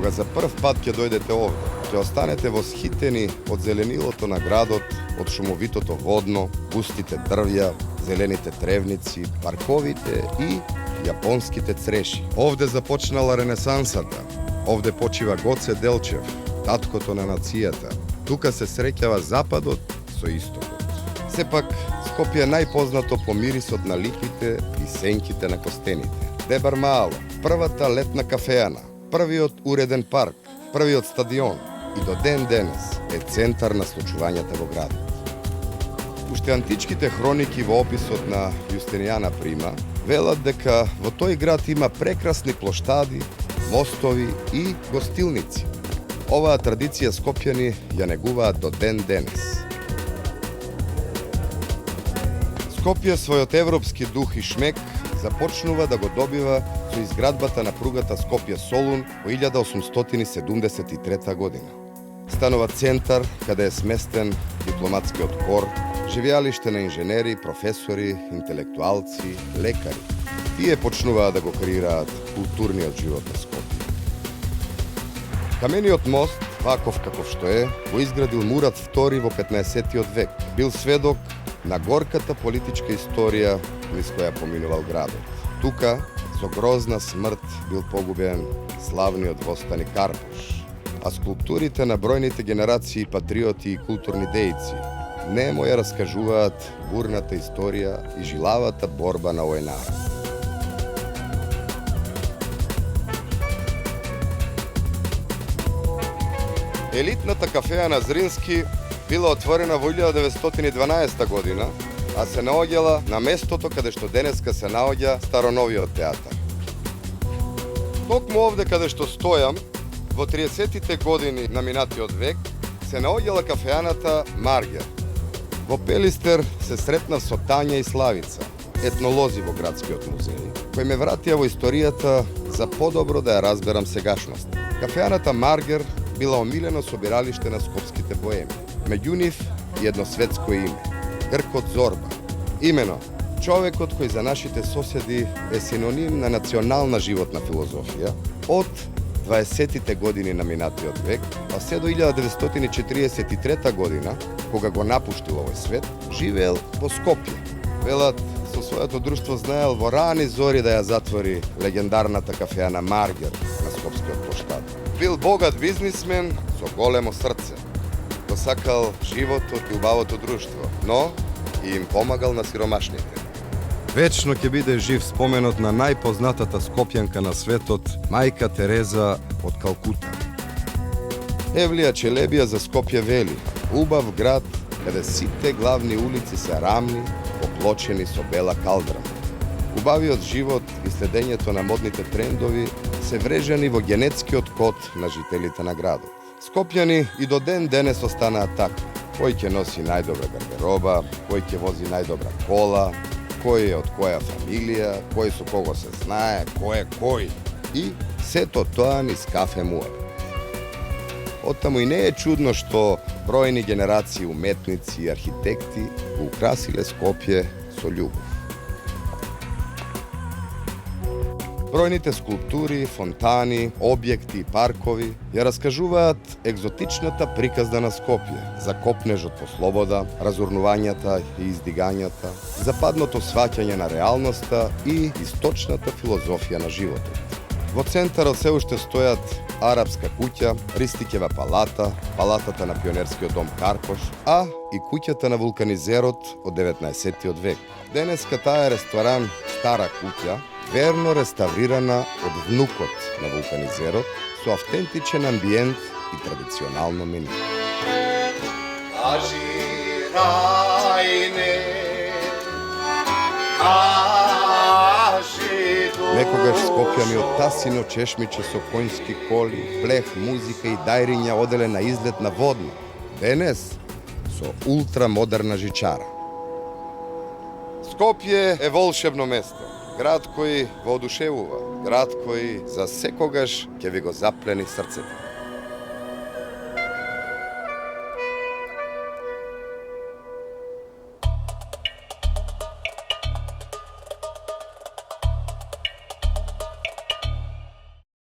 Кога за прв пат ќе дојдете овде, ќе останете восхитени од зеленилото на градот, од шумовитото водно, густите дрвја, зелените тревници, парковите и јапонските цреши. Овде започнала ренесансата. Овде почива Гоце Делчев, таткото на нацијата. Тука се среќава западот со истокот. Сепак, Скопје е најпознато по мирисот на ликвите и сенките на костените. Дебар Маало, првата летна кафеана, првиот уреден парк, првиот стадион и до ден денес е центар на случувањата во градот. Уште античките хроники во описот на Јустинијана Прима велат дека во тој град има прекрасни плоштади, мостови и гостилници. Оваа традиција скопјани ја негуваат до ден денес. Скопје својот европски дух и шмек започнува да го добива со изградбата на пругата Скопје-Солун во 1873 година. Станува центар каде е сместен дипломатскиот кор, живеалиште на инженери, професори, интелектуалци, лекари. Тие почнуваат да го креираат културниот живот на Скопје. Камениот мост, ваков каков што е, го изградил Мурат II во 15-тиот век. Бил сведок на горката политичка историја низ која поминувал градот. Тука, со грозна смрт, бил погубен славниот востаник Карпуш, а скулптурите на бројните генерации патриоти и културни дејци немо ја раскажуваат бурната историја и жилавата борба на ОНА. Елитната кафеа на Зрински била отворена во 1912 година, а се наоѓала на местото каде што денеска се наоѓа Староновиот театар. Токму овде каде што стојам, во 30-тите години на минатиот век, се наоѓала кафеаната Маргер. Во Пелистер се сретнав со Тања и Славица, етнолози во градскиот музеј, кои ме вратија во историјата за подобро да ја разберам сегашност. Кафеаната Маргер била омилено собиралиште на скопските боеми. Меѓу нив и едно светско име – Гркот Зорба. Имено, човекот кој за нашите соседи е синоним на национална животна филозофија од 20-тите години на минатиот век, а се до 1943 година, кога го напуштил овој свет, живеел во Скопје. Велат, со своето друштво знаел во рани зори да ја затвори легендарната кафеана Маргер на скопскиот плоштад. Бил богат бизнисмен со големо срце. Го сакал животот и убавото друштво, но и им помагал на сиромашните. Вечно ќе биде жив споменот на најпознатата скопјанка на светот, мајка Тереза од Калкута. Евлија Челебија за Скопје вели: убав град каде сите главни улици се рамни, оплочени со бела калдрма. Убавиот живот и следењето на модните трендови се врежани во генетскиот код на жителите на градот. Скопјани и до ден денес останаат такви. Кој ќе носи најдобра гардероба, кој ќе вози најдобра кола, кој е од која фамилија, кој со кого се знае, кој е кој. И сето тоа низ кафе Муар. Оттаму и не е чудно што бројни генерации уметници и архитекти го украсиле Скопје со љубов. Бројните скулптури, фонтани, објекти и паркови ја раскажуваат екзотичната приказна на Скопје, за копнежот по слобода, разурнувањата и издигањата, западното сваќање на реалноста и источната филозофија на животот. Во центарот се уште стојат Арапска куќа, Ристикева палата, палатата на пионерскиот дом Карпош, а и куќата на вулканизерот од 19-тиот век. Денеска таа е ресторан Стара куќа, верно реставрирана од внукот на вулканизерот со автентичен амбиент и традиционално меню. Кажи, рајне, некогаш скопјани од тасино чешмиче со коњски коли, плех, музика и дајриња оделе на излет на водно. Денес со ултрамодерна жичара. Скопје е волшебно место. Град кој го одушевува, град кој за секогаш ќе ви го заплени срцето.